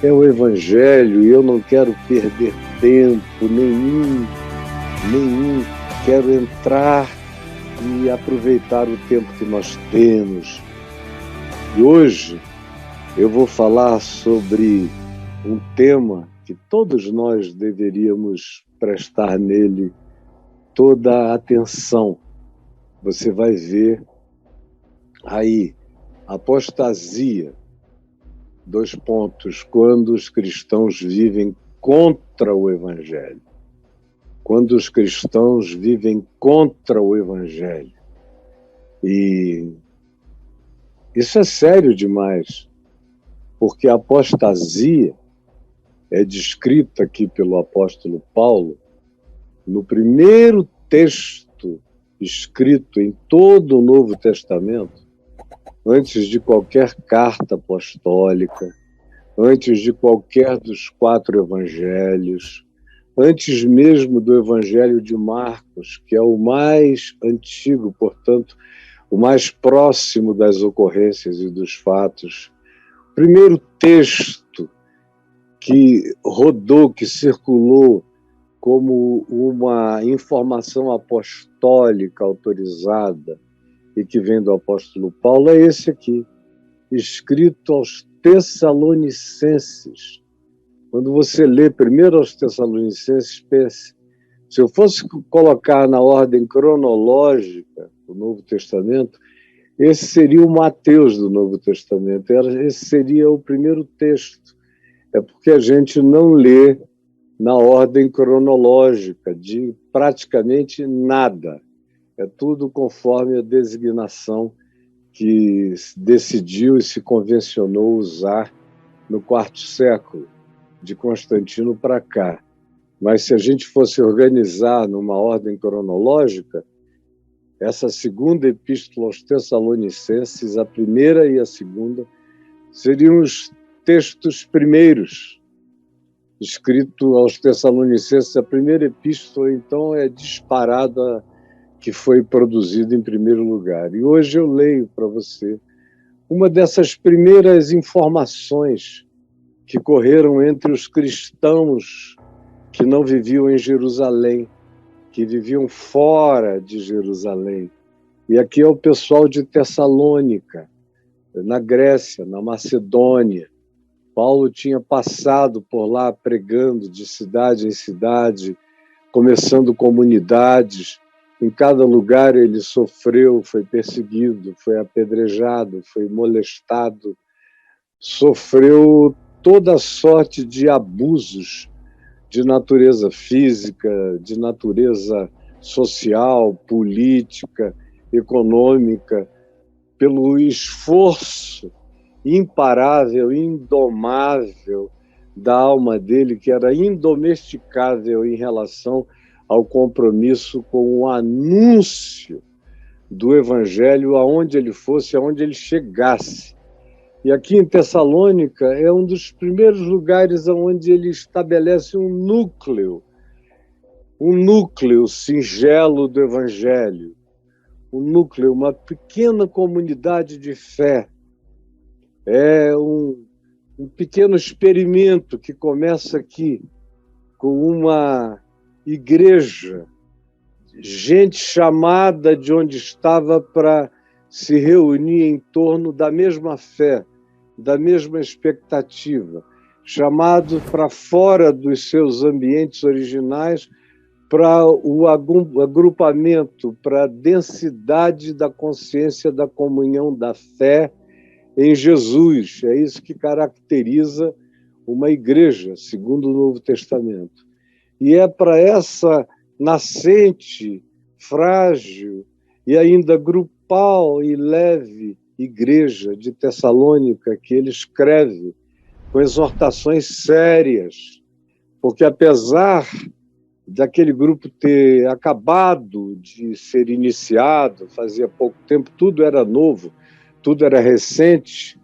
é o Evangelho e eu não quero perder tempo nenhum. Quero entrar e aproveitar o tempo que nós temos. E hoje eu vou falar sobre um tema que todos nós deveríamos prestar nele toda a atenção. Você vai ver aí, apostasia, 2 pontos, quando os cristãos vivem contra o Evangelho. Quando os cristãos vivem contra o Evangelho. E isso é sério demais, porque a apostasia é descrita aqui pelo apóstolo Paulo no primeiro texto escrito em todo o Novo Testamento, antes de qualquer carta apostólica, antes de qualquer dos 4 evangelhos, antes mesmo do Evangelho de Marcos, que é o mais antigo, portanto, o mais próximo das ocorrências e dos fatos. O primeiro texto que rodou, que circulou como uma informação apostólica autorizada e que vem do apóstolo Paulo é esse aqui, escrito aos Tessalonicenses. Quando você lê primeiro aos Tessalonicenses, pense, se eu fosse colocar na ordem cronológica do Novo Testamento, esse seria o Mateus do Novo Testamento, esse seria o primeiro texto. É porque a gente não lê na ordem cronológica de praticamente nada. É tudo conforme a designação que decidiu e se convencionou usar no 4º século, de Constantino para cá. Mas se a gente fosse organizar numa ordem cronológica, essa segunda epístola aos Tessalonicenses, a primeira e a segunda, seriam os textos primeiros, escrito aos Tessalonicenses. A primeira epístola, então, é disparada que foi produzida em primeiro lugar. E hoje eu leio para você uma dessas primeiras informações que correram entre os cristãos que não viviam em Jerusalém, que viviam fora de Jerusalém. E aqui é o pessoal de Tessalônica, na Grécia, na Macedônia. Paulo tinha passado por lá pregando de cidade em cidade, começando comunidades. Em cada lugar ele sofreu, foi perseguido, foi apedrejado, foi molestado, sofreu toda sorte de abusos de natureza física, de natureza social, política, econômica, pelo esforço imparável, indomável da alma dele, que era indomesticável em relação ao compromisso com o anúncio do Evangelho aonde ele fosse, aonde ele chegasse. E aqui em Tessalônica é um dos primeiros lugares onde ele estabelece um núcleo singelo do Evangelho, um núcleo, uma pequena comunidade de fé. É um pequeno experimento que começa aqui com uma igreja, gente chamada de onde estava para se reunir em torno da mesma fé, da mesma expectativa, chamado para fora dos seus ambientes originais, para o agrupamento, para a densidade da consciência da comunhão da fé em Jesus. É isso que caracteriza uma igreja, segundo o Novo Testamento. E é para essa nascente, frágil e ainda grupal e leve igreja de Tessalônica que ele escreve com exortações sérias, porque apesar daquele grupo ter acabado de ser iniciado, fazia pouco tempo, tudo era novo, tudo era recente,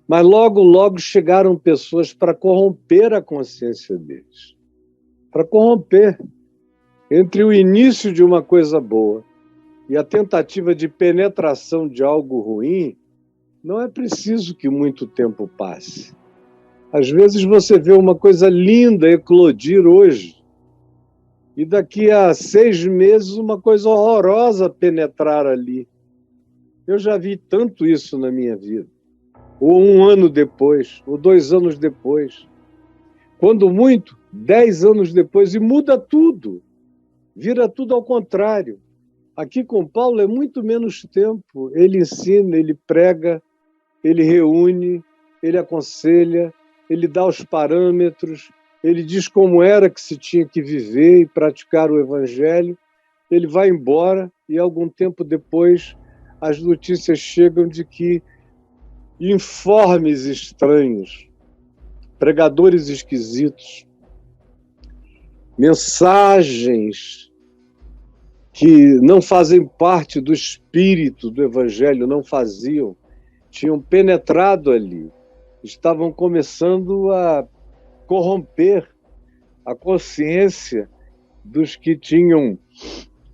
mas logo chegaram pessoas para corromper a consciência deles, para corromper. Entre o início de uma coisa boa e a tentativa de penetração de algo ruim, não é preciso que muito tempo passe. Às vezes você vê uma coisa linda eclodir hoje, e daqui a 6 meses uma coisa horrorosa penetrar ali. Eu já vi tanto isso na minha vida. Ou 1 ano depois, ou 2 anos depois. Quando muito, 10 anos depois, e muda tudo. Vira tudo ao contrário. Aqui com Paulo é muito menos tempo. Ele ensina, ele prega, ele reúne, ele aconselha, ele dá os parâmetros, ele diz como era que se tinha que viver e praticar o evangelho. Ele vai embora e algum tempo depois as notícias chegam de que informes estranhos, pregadores esquisitos, mensagens que não fazem parte do espírito do evangelho, não faziam, tinham penetrado ali, estavam começando a corromper a consciência dos que tinham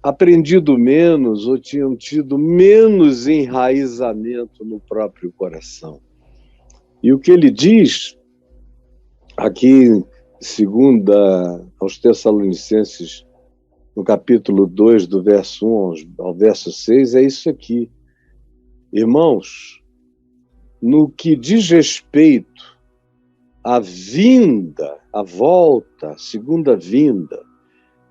aprendido menos ou tinham tido menos enraizamento no próprio coração. E o que ele diz aqui, segundo aos Tessalonicenses, no capítulo 2, do verso 1 ao verso 6, é isso aqui. Irmãos, no que diz respeito à vinda, à volta, à segunda vinda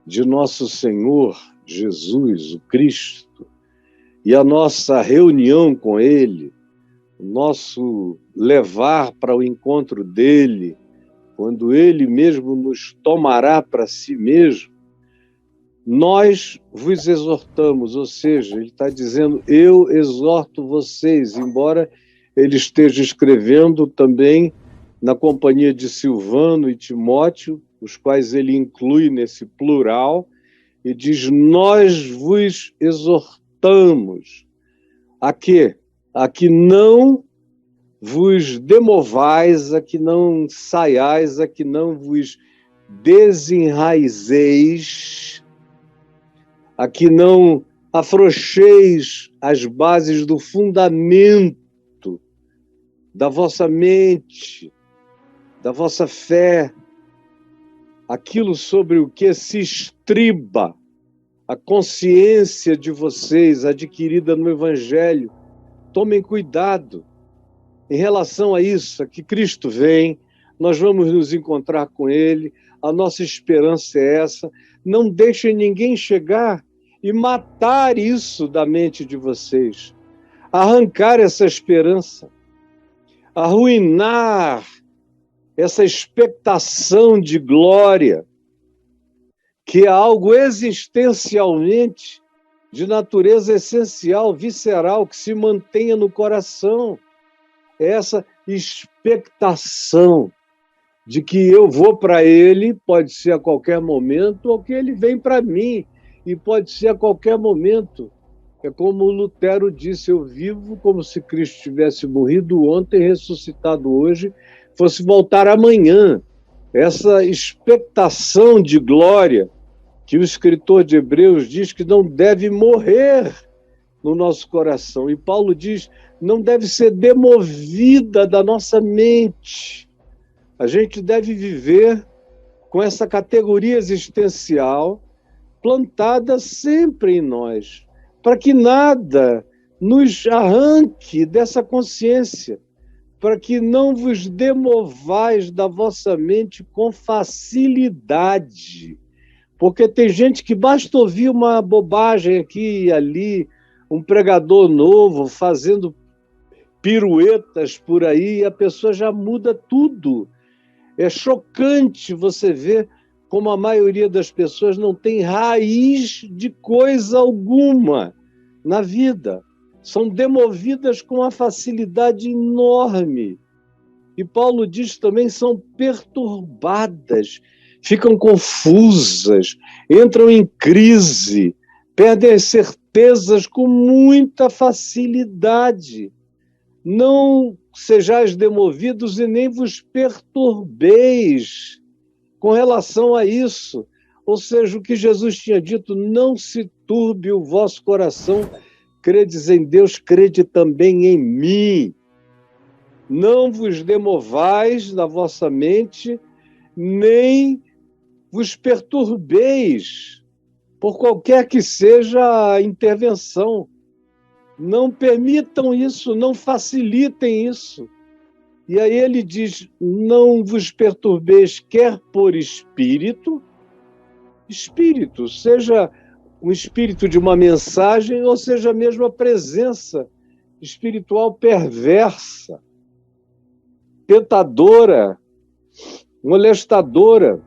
de nosso Senhor Jesus, o Cristo, e a nossa reunião com Ele, o nosso levar para o encontro dEle, quando Ele mesmo nos tomará para si mesmo, nós vos exortamos, ou seja, ele está dizendo, eu exorto vocês, embora ele esteja escrevendo também na companhia de Silvano e Timóteo, os quais ele inclui nesse plural, e diz, nós vos exortamos a quê? A que não vos demovais, a que não saiais, a que não vos desenraizeis, a que não afrouxeis as bases do fundamento da vossa mente, da vossa fé, aquilo sobre o que se estriba a consciência de vocês adquirida no Evangelho. Tomem cuidado em relação a isso, a que Cristo vem, nós vamos nos encontrar com Ele, a nossa esperança é essa. Não deixem ninguém chegar e matar isso da mente de vocês, arrancar essa esperança, arruinar essa expectação de glória, que é algo existencialmente de natureza essencial, visceral, que se mantenha no coração. Essa expectação de que eu vou para Ele, pode ser a qualquer momento, ou que Ele vem para mim, e pode ser a qualquer momento. É como Lutero disse, eu vivo como se Cristo tivesse morrido ontem, ressuscitado hoje, fosse voltar amanhã. Essa expectação de glória que o escritor de Hebreus diz que não deve morrer no nosso coração. E Paulo diz, não deve ser demovida da nossa mente. A gente deve viver com essa categoria existencial plantada sempre em nós, para que nada nos arranque dessa consciência, para que não vos demovais da vossa mente com facilidade. Porque tem gente que basta ouvir uma bobagem aqui e ali, um pregador novo fazendo piruetas por aí, e a pessoa já muda tudo. É chocante você ver como a maioria das pessoas não tem raiz de coisa alguma na vida. São demovidas com uma facilidade enorme. E Paulo diz também, são perturbadas, ficam confusas, entram em crise, perdem as certezas com muita facilidade. Não sejais demovidos e nem vos perturbeis com relação a isso. Ou seja, o que Jesus tinha dito, não se turbe o vosso coração, credes em Deus, crede também em mim. Não vos demovais da vossa mente, nem vos perturbeis por qualquer que seja a intervenção. Não permitam isso, não facilitem isso. E aí ele diz, não vos perturbeis, quer por espírito, seja o espírito de uma mensagem, ou seja mesmo a presença espiritual perversa, tentadora, molestadora,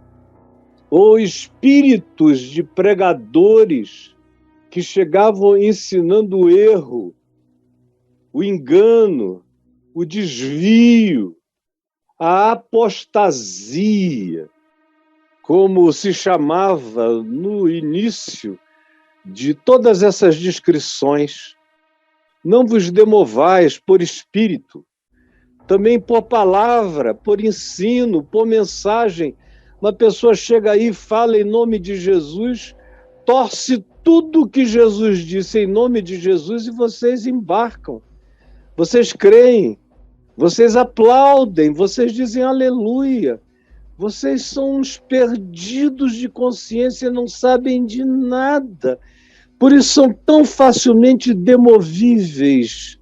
ou espíritos de pregadores que chegavam ensinando o erro, o engano, o desvio, a apostasia, como se chamava no início de todas essas descrições. Não vos demovais por espírito, também por palavra, por ensino, por mensagem. Uma pessoa chega aí e fala em nome de Jesus, torce tudo que Jesus disse em nome de Jesus e vocês embarcam. Vocês creem, vocês aplaudem, vocês dizem aleluia. Vocês são uns perdidos de consciência, não sabem de nada. Por isso são tão facilmente demovíveis.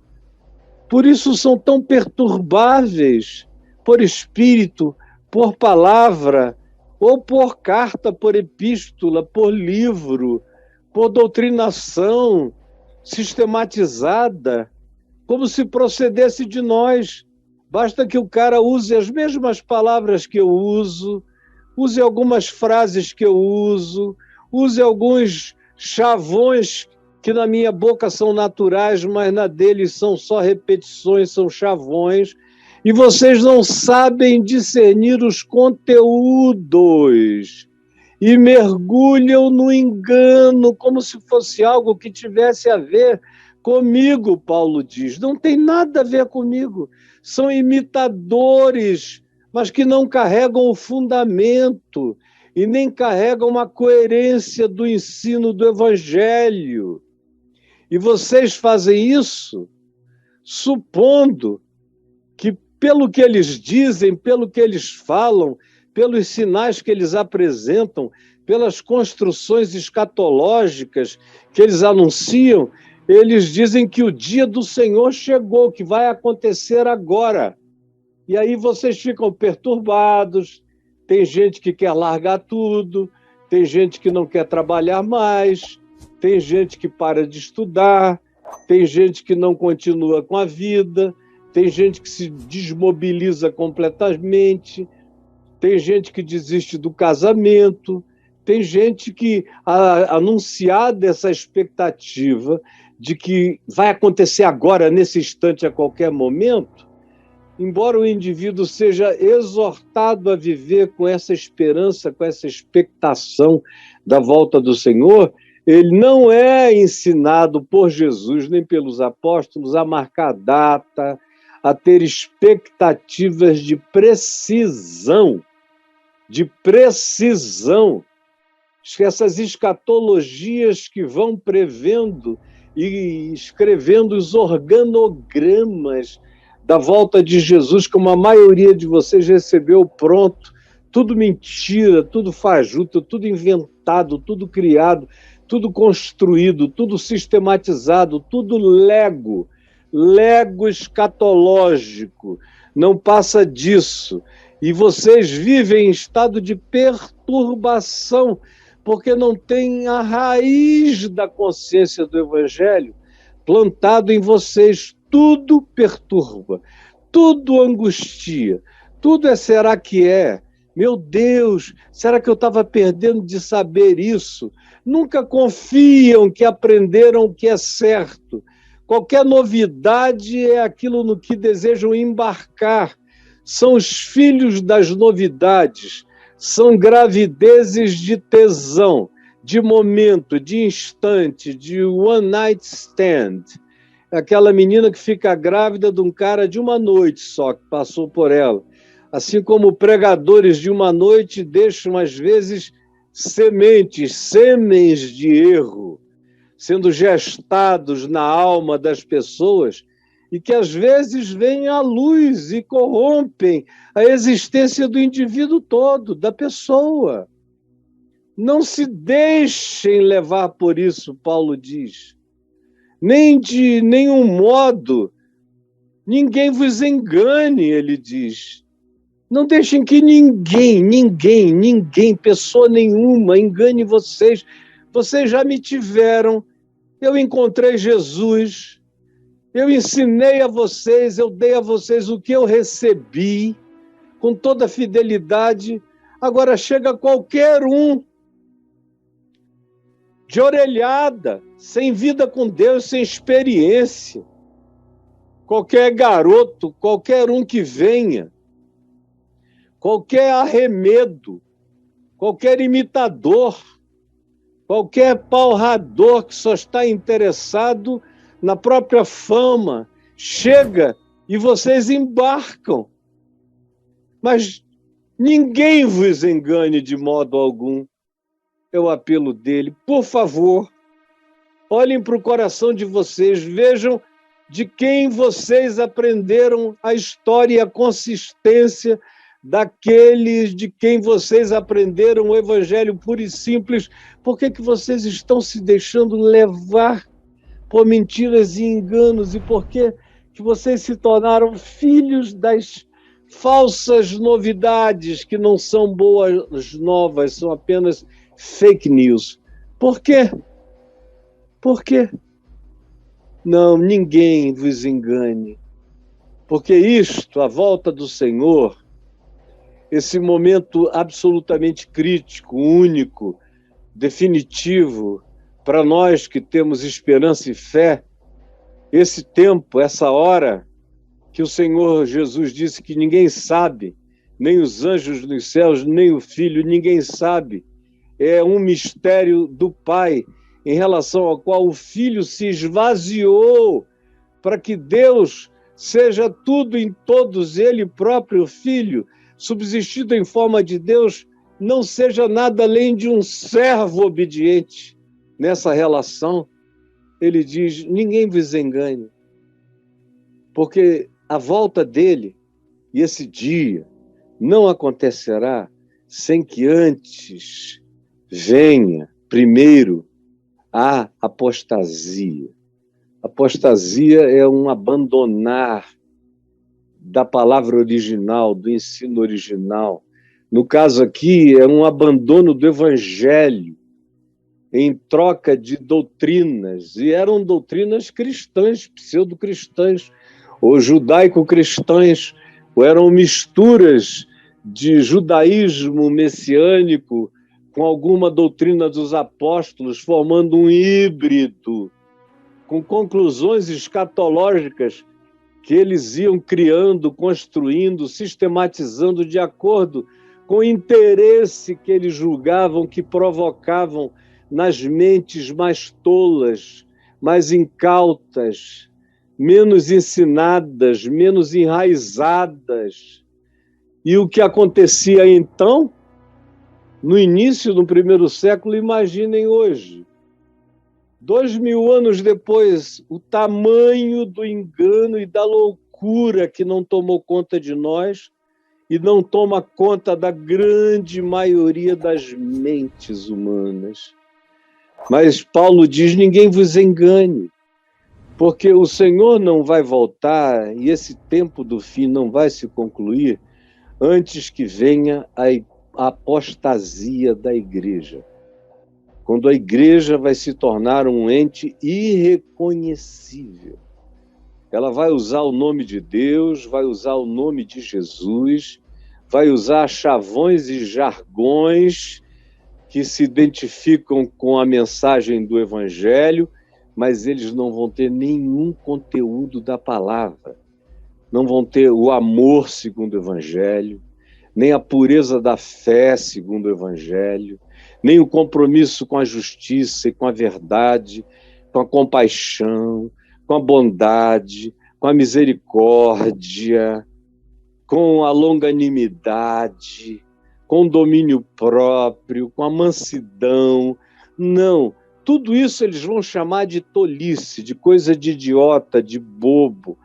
Por isso são tão perturbáveis por espírito, por palavra, ou por carta, por epístola, por livro, por doutrinação sistematizada, como se procedesse de nós. Basta que o cara use as mesmas palavras que eu uso, use algumas frases que eu uso, use alguns chavões que na minha boca são naturais, mas na deles são só repetições, são chavões, e vocês não sabem discernir os conteúdos e mergulham no engano como se fosse algo que tivesse a ver comigo, Paulo diz. Não tem nada a ver comigo. São imitadores, mas que não carregam o fundamento e nem carregam uma coerência do ensino do Evangelho. E vocês fazem isso supondo que, pelo que eles dizem, pelo que eles falam, pelos sinais que eles apresentam, pelas construções escatológicas que eles anunciam, eles dizem que o dia do Senhor chegou, que vai acontecer agora. E aí vocês ficam perturbados, tem gente que quer largar tudo, tem gente que não quer trabalhar mais, tem gente que para de estudar, tem gente que não continua com a vida, tem gente que se desmobiliza completamente, tem gente que desiste do casamento, tem gente que, anunciada essa expectativa de que vai acontecer agora, nesse instante, a qualquer momento, embora o indivíduo seja exortado a viver com essa esperança, com essa expectação da volta do Senhor, ele não é ensinado por Jesus nem pelos apóstolos a marcar data, a ter expectativas de precisão, essas escatologias que vão prevendo e escrevendo os organogramas da volta de Jesus, como a maioria de vocês recebeu pronto, tudo mentira, tudo fajuto, tudo inventado, tudo criado, tudo construído, tudo sistematizado, tudo lego escatológico, não passa disso. E vocês vivem em estado de perturbação, porque não tem a raiz da consciência do Evangelho plantado em vocês. Tudo perturba, tudo angustia, tudo é será que é? Meu Deus, será que eu estava perdendo de saber isso? Nunca confiam que aprenderam o que é certo. Qualquer novidade é aquilo no que desejam embarcar. São os filhos das novidades, são gravidezes de tesão, de momento, de instante, de one night stand. Aquela menina que fica grávida de um cara de uma noite só, que passou por ela. Assim como pregadores de uma noite deixam, às vezes, sêmens de erro, sendo gestados na alma das pessoas, e que às vezes vêm à luz e corrompem a existência do indivíduo todo, da pessoa. Não se deixem levar por isso, Paulo diz. Nem de nenhum modo, ninguém vos engane, ele diz. Não deixem que ninguém, pessoa nenhuma, engane vocês. Vocês já me tiveram, eu encontrei Jesus, eu ensinei a vocês, eu dei a vocês o que eu recebi, com toda fidelidade. Agora chega qualquer um de orelhada, sem vida com Deus, sem experiência. Qualquer garoto, qualquer um que venha, qualquer arremedo, qualquer imitador, qualquer palrador que só está interessado na própria fama, chega e vocês embarcam. Mas ninguém vos engane de modo algum. É o apelo dele. Por favor, olhem para o coração de vocês, vejam de quem vocês aprenderam a história e a consistência daqueles de quem vocês aprenderam o evangelho puro e simples. Por que vocês estão se deixando levar por mentiras e enganos? E por que vocês se tornaram filhos das falsas novidades que não são boas novas, são apenas fake news? Por quê? Por quê? Não, ninguém vos engane, porque isto, a volta do Senhor, esse momento absolutamente crítico, único, definitivo, para nós que temos esperança e fé, esse tempo, essa hora, que o Senhor Jesus disse que ninguém sabe, nem os anjos nos céus, nem o Filho, ninguém sabe. É um mistério do Pai, em relação ao qual o Filho se esvaziou, para que Deus seja tudo em todos, ele próprio, Filho, subsistido em forma de Deus, não seja nada além de um servo obediente. Nessa relação, ele diz, ninguém vos engane, porque a volta dele, e esse dia, não acontecerá sem que antes venha, primeiro, a apostasia. Apostasia é um abandonar da palavra original, do ensino original. No caso aqui, é um abandono do evangelho em troca de doutrinas, e eram doutrinas cristãs, pseudo-cristãs, ou judaico-cristãs, ou eram misturas de judaísmo messiânico com alguma doutrina dos apóstolos, formando um híbrido, com conclusões escatológicas que eles iam criando, construindo, sistematizando de acordo com o interesse que eles julgavam que provocavam nas mentes mais tolas, mais incautas, menos ensinadas, menos enraizadas. E o que acontecia então, no início do primeiro século, imaginem hoje. 2000 anos depois, o tamanho do engano e da loucura que não tomou conta de nós e não toma conta da grande maioria das mentes humanas. Mas Paulo diz, ninguém vos engane, porque o Senhor não vai voltar e esse tempo do fim não vai se concluir antes que venha a apostasia da igreja. Quando a igreja vai se tornar um ente irreconhecível. Ela vai usar o nome de Deus, vai usar o nome de Jesus, vai usar chavões e jargões que se identificam com a mensagem do Evangelho, mas eles não vão ter nenhum conteúdo da palavra. Não vão ter o amor segundo o Evangelho, nem a pureza da fé segundo o Evangelho, nem o compromisso com a justiça e com a verdade, com a compaixão, com a bondade, com a misericórdia, com a longanimidade, com o domínio próprio, com a mansidão. Não, tudo isso eles vão chamar de tolice, de coisa de idiota, de bobo,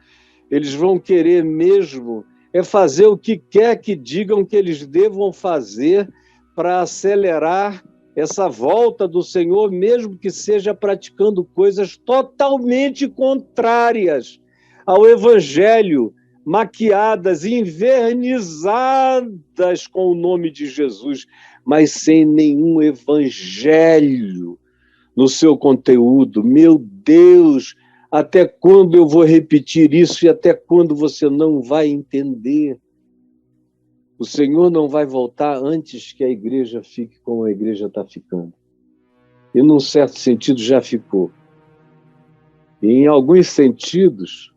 eles vão querer mesmo fazer o que quer que digam que eles devam fazer para acelerar essa volta do Senhor, mesmo que seja praticando coisas totalmente contrárias ao Evangelho, maquiadas, envernizadas com o nome de Jesus, mas sem nenhum Evangelho no seu conteúdo. Meu Deus, até quando eu vou repetir isso e até quando você não vai entender? O Senhor não vai voltar antes que a igreja fique como a igreja está ficando. E, num certo sentido, já ficou. E, em alguns sentidos,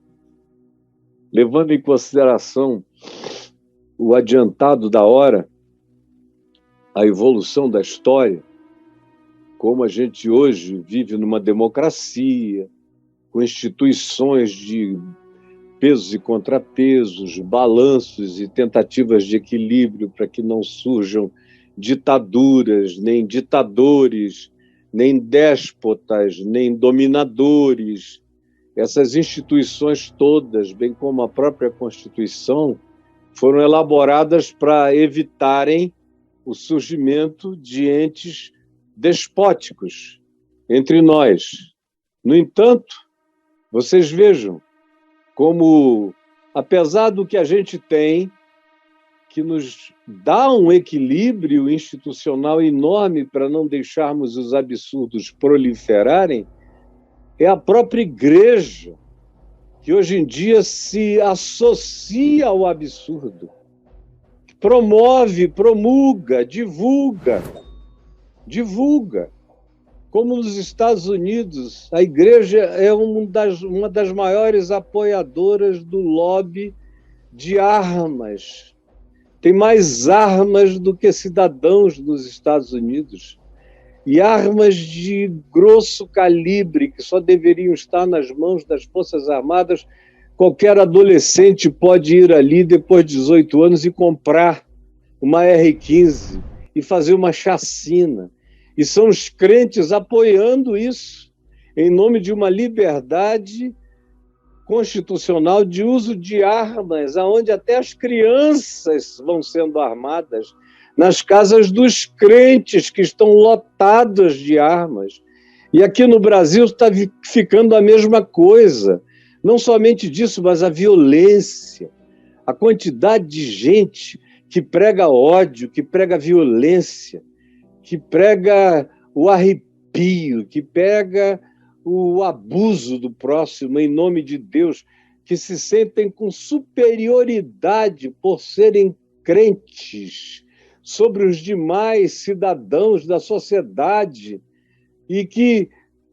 levando em consideração o adiantado da hora, a evolução da história, como a gente hoje vive numa democracia, com instituições de pesos e contrapesos, balanços e tentativas de equilíbrio para que não surjam ditaduras, nem ditadores, nem déspotas, nem dominadores. Essas instituições todas, bem como a própria Constituição, foram elaboradas para evitarem o surgimento de entes despóticos entre nós. No entanto, vocês vejam como, apesar do que a gente tem, que nos dá um equilíbrio institucional enorme para não deixarmos os absurdos proliferarem, é a própria igreja que hoje em dia se associa ao absurdo, promove, promulga, divulga. Como nos Estados Unidos, a igreja é uma das maiores apoiadoras do lobby de armas. Tem mais armas do que cidadãos nos Estados Unidos. E armas de grosso calibre, que só deveriam estar nas mãos das Forças Armadas. Qualquer adolescente pode ir ali, depois de 18 anos, e comprar uma R-15 e fazer uma chacina. E são os crentes apoiando isso, em nome de uma liberdade constitucional de uso de armas, onde até as crianças vão sendo armadas, nas casas dos crentes, que estão lotadas de armas. E aqui no Brasil está ficando a mesma coisa. Não somente disso, mas a violência, a quantidade de gente que prega ódio, que prega violência, que prega o arrepio, que prega o abuso do próximo em nome de Deus, que se sentem com superioridade por serem crentes sobre os demais cidadãos da sociedade e que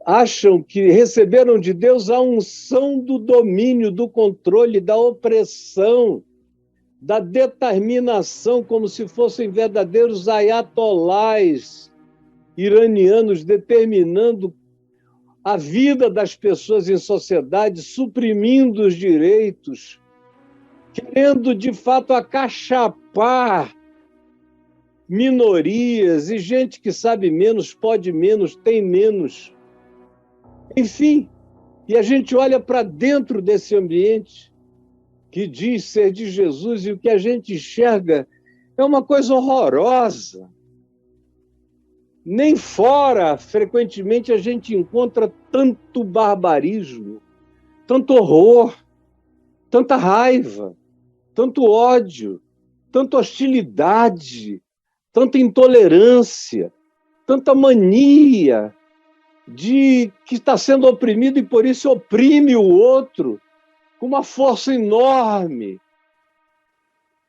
acham que receberam de Deus a unção do domínio, do controle, da opressão, da determinação, como se fossem verdadeiros ayatolás iranianos determinando a vida das pessoas em sociedade, suprimindo os direitos, querendo, de fato, acachapar minorias e gente que sabe menos, pode menos, tem menos. Enfim, e a gente olha para dentro desse ambiente que diz ser de Jesus, e o que a gente enxerga é uma coisa horrorosa. Nem fora, frequentemente, a gente encontra tanto barbarismo, tanto horror, tanta raiva, tanto ódio, tanta hostilidade, tanta intolerância, tanta mania de que está sendo oprimido e por isso oprime o outro, com uma força enorme,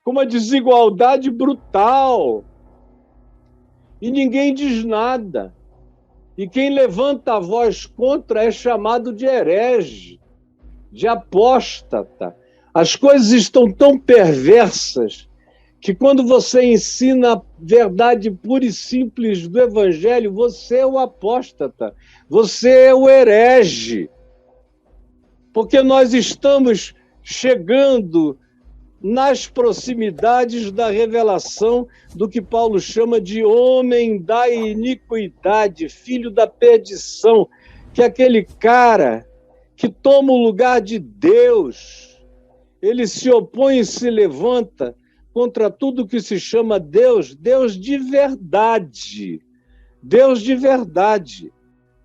com uma desigualdade brutal. E ninguém diz nada. E quem levanta a voz contra é chamado de herege, de apóstata. As coisas estão tão perversas que quando você ensina a verdade pura e simples do Evangelho, você é o apóstata, você é o herege. Porque nós estamos chegando nas proximidades da revelação do que Paulo chama de homem da iniquidade, filho da perdição, que é aquele cara que toma o lugar de Deus, ele se opõe e se levanta contra tudo que se chama Deus, Deus de verdade. Deus de verdade.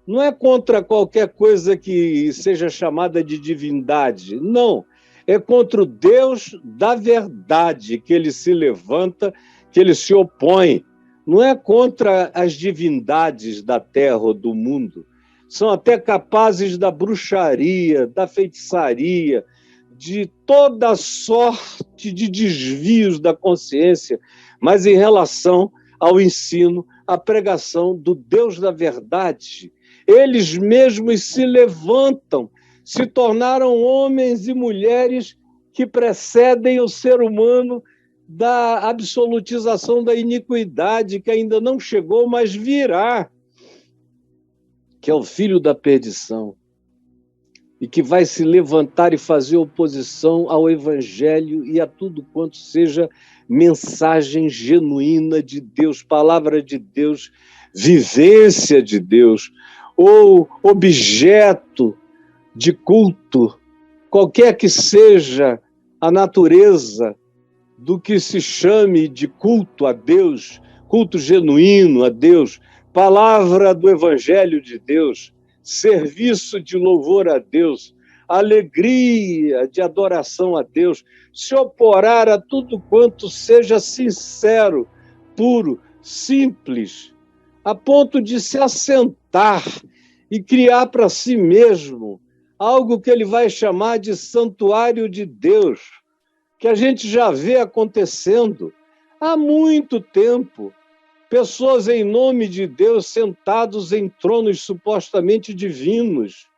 Não é contra qualquer coisa que seja chamada de divindade, não. É contra o Deus da verdade que ele se levanta, que ele se opõe. Não é contra as divindades da terra ou do mundo. São até capazes da bruxaria, da feitiçaria, de toda sorte de desvios da consciência, mas em relação ao ensino, à pregação do Deus da verdade, eles mesmos se levantam, se tornaram homens e mulheres que precedem o ser humano da absolutização da iniquidade, que ainda não chegou, mas virá, que é o filho da perdição, e que vai se levantar e fazer oposição ao Evangelho e a tudo quanto seja mensagem genuína de Deus, palavra de Deus, vivência de Deus, ou objeto de culto, qualquer que seja a natureza do que se chame de culto a Deus, culto genuíno a Deus, palavra do Evangelho de Deus, serviço de louvor a Deus, alegria de adoração a Deus, se oporá a tudo quanto seja sincero, puro, simples, a ponto de se assentar e criar para si mesmo algo que ele vai chamar de santuário de Deus, que a gente já vê acontecendo há muito tempo. Pessoas em nome de Deus sentados em tronos supostamente divinos,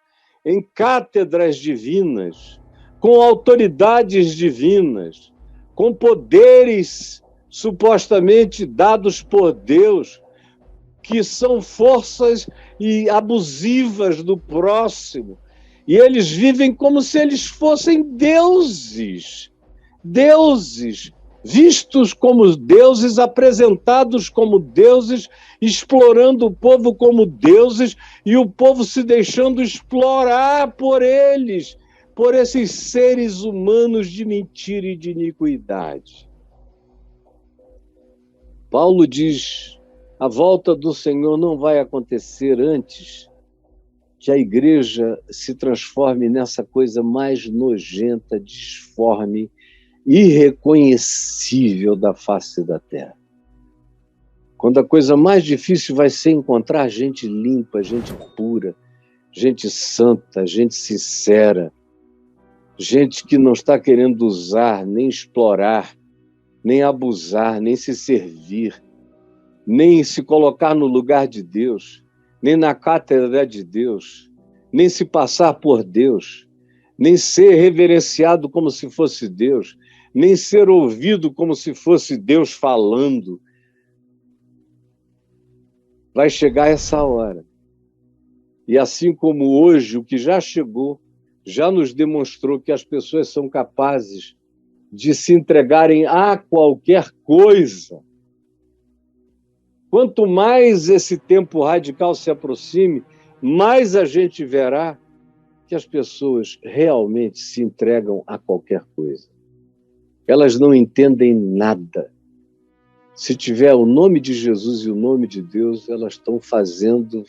em cátedras divinas, com autoridades divinas, com poderes supostamente dados por Deus, que são forças abusivas do próximo. E eles vivem como se eles fossem deuses, vistos como deuses, apresentados como deuses, explorando o povo como deuses, e o povo se deixando explorar por eles, por esses seres humanos de mentira e de iniquidade. Paulo diz: a volta do Senhor não vai acontecer antes que a igreja se transforme nessa coisa mais nojenta, disforme, irreconhecível da face da terra. Quando a coisa mais difícil vai ser encontrar gente limpa, gente pura, gente santa, gente sincera, gente que não está querendo usar, nem explorar, nem abusar, nem se servir, nem se colocar no lugar de Deus, nem na cátedra de Deus, nem se passar por Deus, nem ser reverenciado como se fosse Deus, nem ser ouvido como se fosse Deus falando. Vai chegar essa hora. E assim como hoje, o que já chegou, já nos demonstrou que as pessoas são capazes de se entregarem a qualquer coisa. Quanto mais esse tempo radical se aproxime, mais a gente verá que as pessoas realmente se entregam a qualquer coisa. Elas não entendem nada. Se tiver o nome de Jesus e o nome de Deus, elas estão fazendo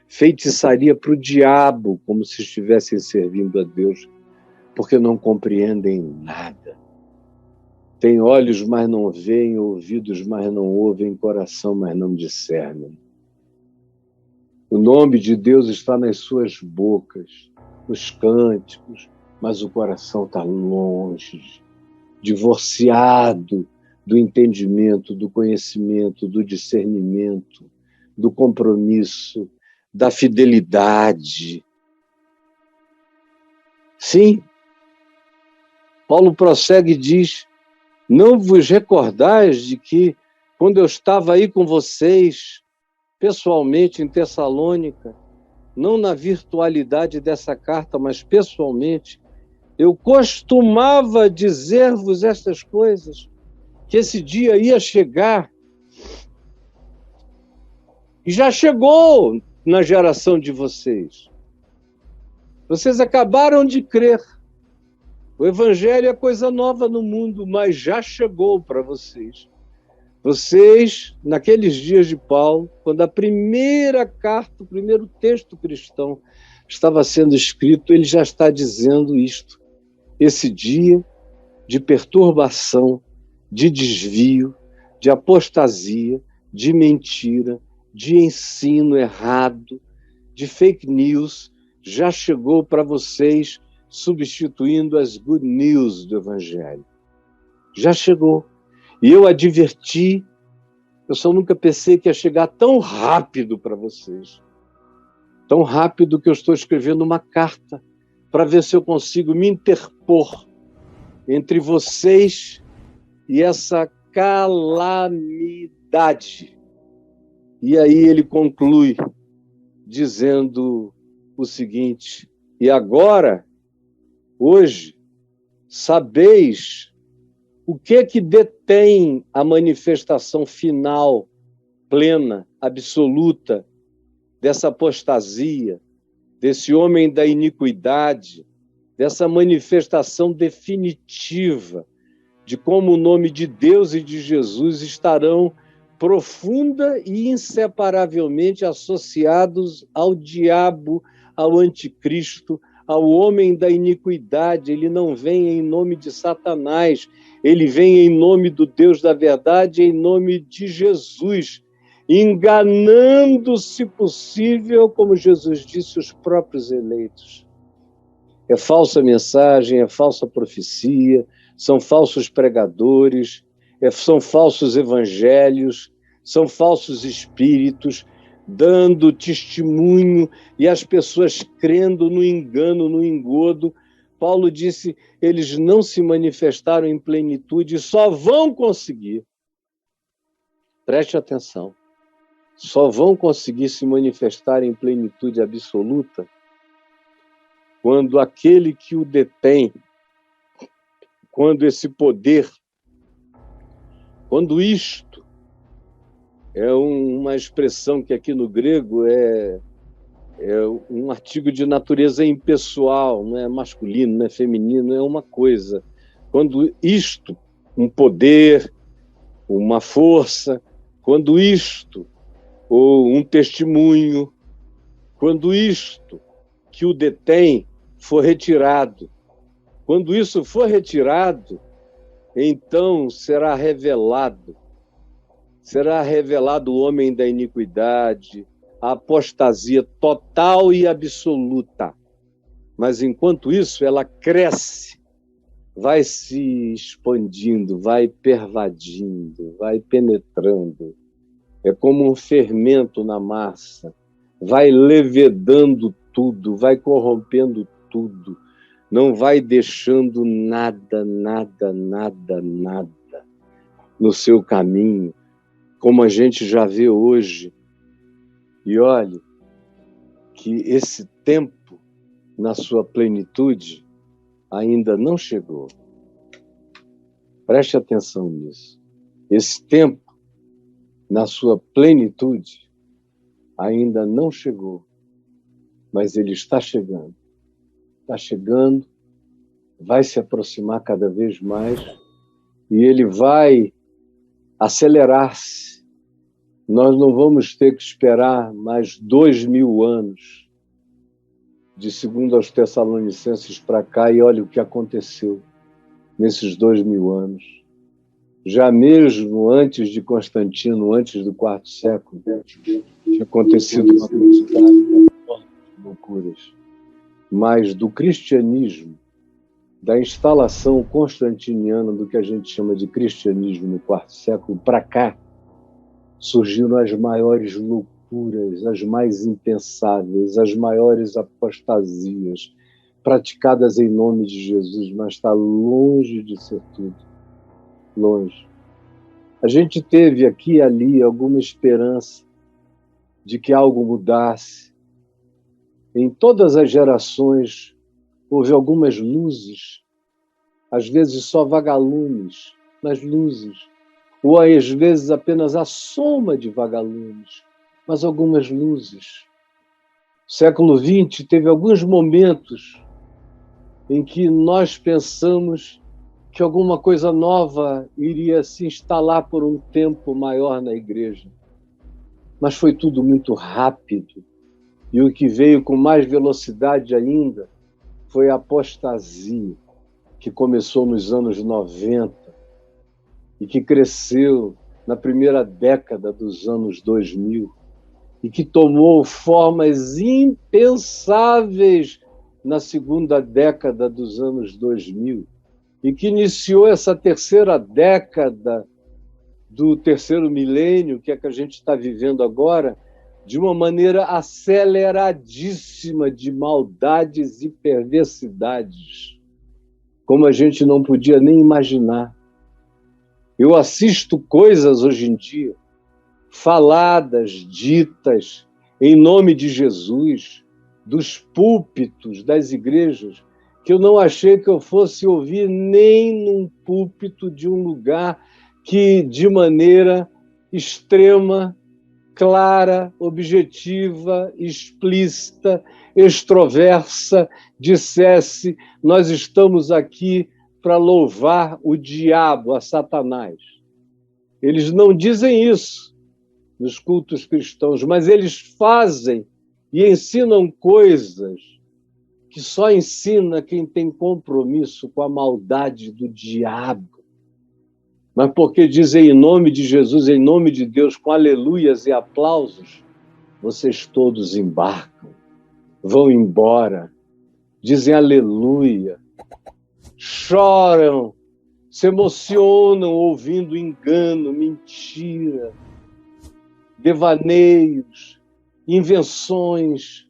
feitiçaria para o diabo, como se estivessem servindo a Deus, porque não compreendem nada. Tem olhos, mas não veem, ouvidos, mas não ouvem, coração, mas não discernem. O nome de Deus está nas suas bocas, nos cânticos, mas o coração está longe, divorciado do entendimento, do conhecimento, do discernimento, do compromisso, da fidelidade. Sim, Paulo prossegue e diz: não vos recordais de que, quando eu estava aí com vocês, pessoalmente em Tessalônica, não na virtualidade dessa carta, mas pessoalmente, eu costumava dizer-vos estas coisas, que esse dia ia chegar, e já chegou na geração de vocês. Vocês acabaram de crer. O Evangelho é coisa nova no mundo, mas já chegou para vocês. Vocês, naqueles dias de Paulo, quando a primeira carta, o primeiro texto cristão estava sendo escrito, ele já está dizendo isto. Esse dia de perturbação, de desvio, de apostasia, de mentira, de ensino errado, de fake news, já chegou para vocês, substituindo as good news do Evangelho. Já chegou. E eu adverti, eu só nunca pensei que ia chegar tão rápido para vocês. Tão rápido que eu estou escrevendo uma carta para ver se eu consigo me interpor entre vocês e essa calamidade. E aí ele conclui dizendo o seguinte: e agora, hoje, sabeis o que detém a manifestação final, plena, absoluta, dessa apostasia, desse homem da iniquidade, dessa manifestação definitiva de como o nome de Deus e de Jesus estarão profunda e inseparavelmente associados ao diabo, ao anticristo, ao homem da iniquidade. Ele não vem em nome de Satanás, ele vem em nome do Deus da verdade, em nome de Jesus, enganando, se possível, como Jesus disse, os próprios eleitos. É falsa mensagem, é falsa profecia, são falsos pregadores, são falsos evangelhos, são falsos espíritos, dando testemunho e as pessoas crendo no engano, no engodo. Paulo disse, eles não se manifestaram em plenitude, só vão conseguir. Preste atenção. Só vão conseguir se manifestar em plenitude absoluta quando aquele que o detém, quando esse poder, quando isto, é uma expressão que aqui no grego é um artigo de natureza impessoal, não é masculino, não é feminino, é uma coisa. Quando isto, um poder, uma força, quando isto, ou um testemunho, quando isto que o detém for retirado, quando isso for retirado, então será revelado o homem da iniquidade, a apostasia total e absoluta. Mas enquanto isso, ela cresce, vai se expandindo, vai pervadindo, vai penetrando. É como um fermento na massa, vai levedando tudo, vai corrompendo tudo, não vai deixando nada no seu caminho, como a gente já vê hoje. E olhe que esse tempo, na sua plenitude, ainda não chegou. Preste atenção nisso. Esse tempo, na sua plenitude, ainda não chegou, mas ele está chegando. Está chegando, vai se aproximar cada vez mais e ele vai acelerar-se. Nós não vamos ter que esperar mais 2000 anos de 2 aos Tessalonicenses para cá, e olha o que aconteceu nesses 2000 anos. Já mesmo antes de Constantino, antes do quarto século, tinha acontecido uma quantidade de loucuras. Mas do cristianismo, da instalação constantiniana do que a gente chama de cristianismo no quarto século para cá, surgiram as maiores loucuras, as mais impensáveis, as maiores apostasias, praticadas em nome de Jesus, mas está longe de ser tudo. Longe. A gente teve aqui e ali alguma esperança de que algo mudasse. Em todas as gerações houve algumas luzes, às vezes só vagalumes, mas luzes, ou às vezes apenas a soma de vagalumes, mas algumas luzes. O século XX teve alguns momentos em que nós pensamos que alguma coisa nova iria se instalar por um tempo maior na igreja. Mas foi tudo muito rápido. E o que veio com mais velocidade ainda foi a apostasia, que começou nos anos 90 e que cresceu na primeira década dos anos 2000 e que tomou formas impensáveis na segunda década dos anos 2000 e que iniciou essa terceira década do terceiro milênio, que é que a gente está vivendo agora, de uma maneira aceleradíssima de maldades e perversidades, como a gente não podia nem imaginar. Eu assisto coisas hoje em dia, faladas, ditas, em nome de Jesus, dos púlpitos das igrejas, que eu não achei que eu fosse ouvir nem num púlpito de um lugar que, de maneira extrema, clara, objetiva, explícita, extroversa, dissesse: nós estamos aqui para louvar o diabo, a Satanás. Eles não dizem isso nos cultos cristãos, mas eles fazem e ensinam coisas que só ensina quem tem compromisso com a maldade do diabo. Mas porque dizem em nome de Jesus, em nome de Deus, com aleluias e aplausos, vocês todos embarcam, vão embora, dizem aleluia, choram, se emocionam ouvindo engano, mentira, devaneios, invenções,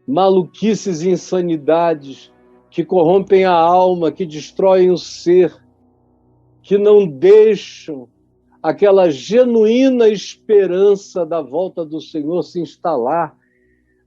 maluquices e insanidades que corrompem a alma, que destroem o ser, que não deixam aquela genuína esperança da volta do Senhor se instalar.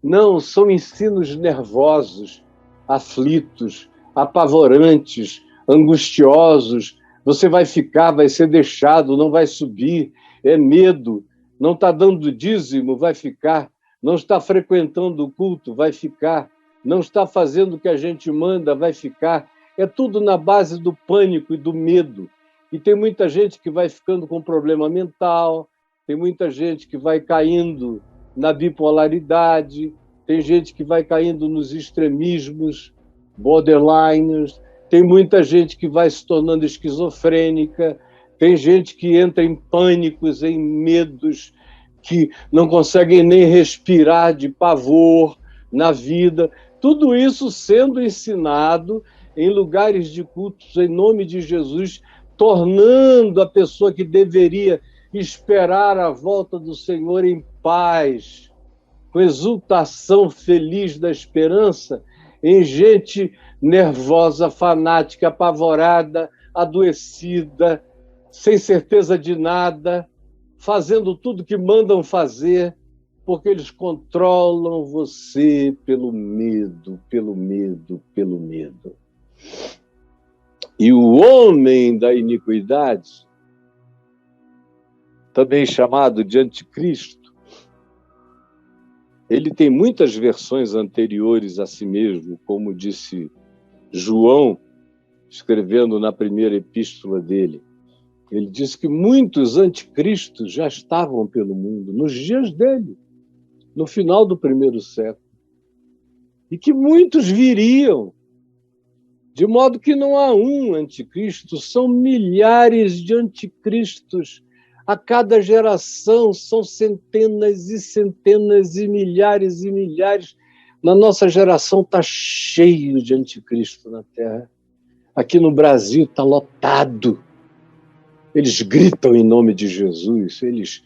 Não, são ensinos nervosos, aflitos, apavorantes, angustiosos. Você vai ficar, vai ser deixado, não vai subir, é medo. Não está dando dízimo, vai ficar. Não está frequentando o culto, vai ficar. Não está fazendo o que a gente manda, vai ficar. É tudo na base do pânico e do medo. E tem muita gente que vai ficando com problema mental, tem muita gente que vai caindo na bipolaridade, tem gente que vai caindo nos extremismos, borderliners, tem muita gente que vai se tornando esquizofrênica, tem gente que entra em pânicos, em medos, que não conseguem nem respirar de pavor na vida. Tudo isso sendo ensinado em lugares de cultos em nome de Jesus, tornando a pessoa que deveria esperar a volta do Senhor em paz, com exultação feliz da esperança, em gente nervosa, fanática, apavorada, adoecida, sem certeza de nada, fazendo tudo que mandam fazer, porque eles controlam você pelo medo, pelo medo, pelo medo. E o homem da iniquidade, também chamado de anticristo, ele tem muitas versões anteriores a si mesmo, como disse João, escrevendo na primeira epístola dele. Ele disse que muitos anticristos já estavam pelo mundo, nos dias dele, no final do primeiro século. E que muitos viriam, de modo que não há um anticristo, são milhares de anticristos. A cada geração são centenas e centenas e milhares. Na nossa geração está cheio de anticristo na Terra. Aqui no Brasil está lotado. Eles gritam em nome de Jesus, eles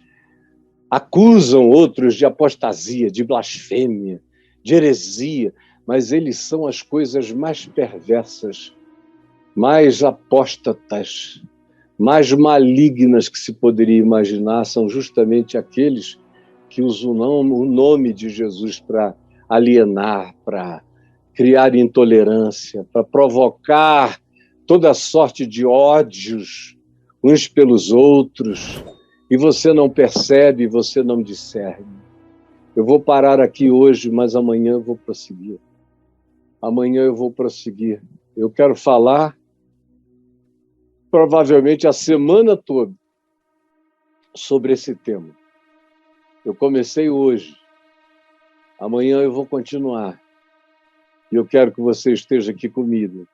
acusam outros de apostasia, de blasfêmia, de heresia, mas eles são as coisas mais perversas, mais apóstatas, mais malignas que se poderia imaginar, são justamente aqueles que usam o nome de Jesus para alienar, para criar intolerância, para provocar toda sorte de ódios uns pelos outros, e você não percebe, você não discerne. Eu vou parar aqui hoje, mas amanhã eu vou prosseguir. Amanhã eu vou prosseguir. Eu quero falar, provavelmente, a semana toda sobre esse tema. Eu comecei hoje. Amanhã eu vou continuar. E eu quero que você esteja aqui comigo.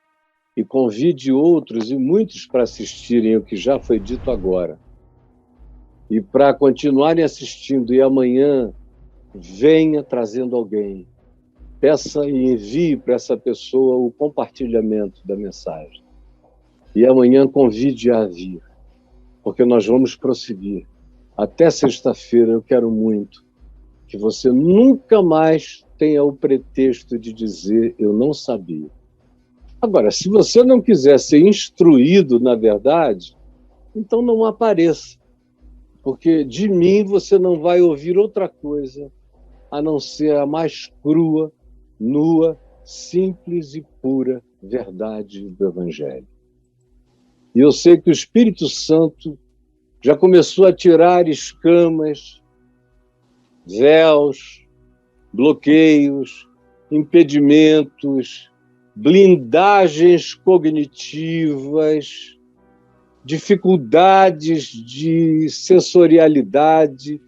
E convide outros e muitos para assistirem o que já foi dito agora. E para continuarem assistindo. E amanhã, venha trazendo alguém. Peça e envie para essa pessoa o compartilhamento da mensagem. E amanhã convide a vir, porque nós vamos prosseguir. Até sexta-feira eu quero muito que você nunca mais tenha o pretexto de dizer eu não sabia. Agora, se você não quiser ser instruído na verdade, então não apareça, porque de mim você não vai ouvir outra coisa a não ser a mais crua, nua, simples e pura verdade do Evangelho. E eu sei que o Espírito Santo já começou a tirar escamas, véus, bloqueios, impedimentos, blindagens cognitivas, dificuldades de sensorialidade,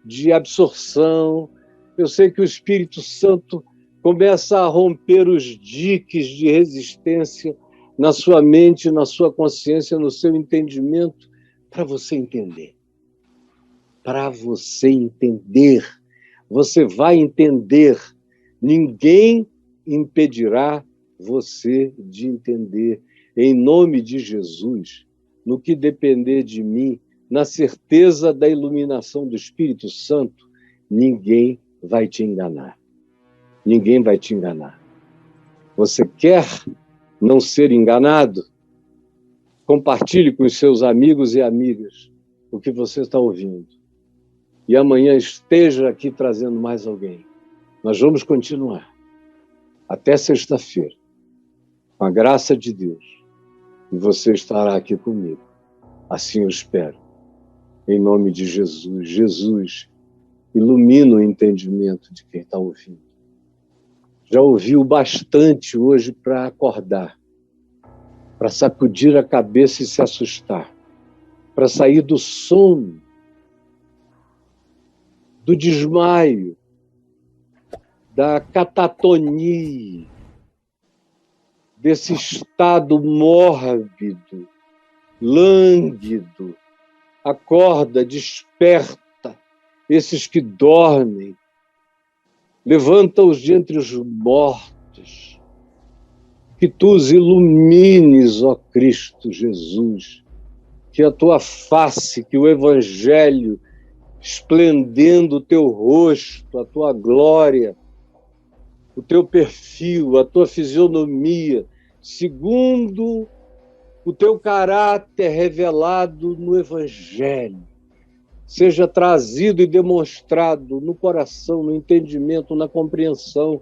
de absorção. Eu sei que o Espírito Santo começa a romper os diques de resistência na sua mente, na sua consciência, no seu entendimento, para você entender. Para você entender. Você vai entender. Ninguém impedirá você de entender. Em nome de Jesus, no que depender de mim, na certeza da iluminação do Espírito Santo, ninguém vai te enganar. Ninguém vai te enganar. Você quer não ser enganado? Compartilhe com os seus amigos e amigas o que você está ouvindo. E amanhã esteja aqui trazendo mais alguém. Nós vamos continuar. Até sexta-feira. Com a graça de Deus. E você estará aqui comigo. Assim eu espero. Em nome de Jesus. Jesus, ilumina o entendimento de quem está ouvindo. Já ouviu bastante hoje para acordar, para sacudir a cabeça e se assustar, para sair do sono, do desmaio, da catatonia, desse estado mórbido, lânguido. Acorda, desperta esses que dormem, levanta-os de entre os mortos, que tu os ilumines, ó Cristo Jesus, que a tua face, que o Evangelho, esplendendo o teu rosto, a tua glória, o teu perfil, a tua fisionomia, segundo o teu caráter revelado no Evangelho, seja trazido e demonstrado no coração, no entendimento, na compreensão,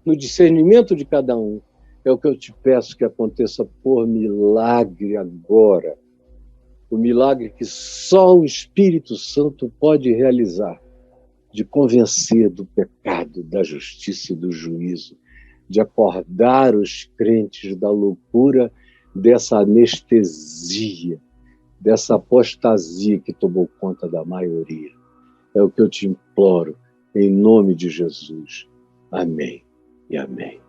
no discernimento de cada um. É o que eu te peço que aconteça por milagre agora. O milagre que só o Espírito Santo pode realizar, de convencer do pecado, da justiça e do juízo, de acordar os crentes da loucura dessa anestesia, dessa apostasia que tomou conta da maioria. É o que eu te imploro, em nome de Jesus. Amém e amém.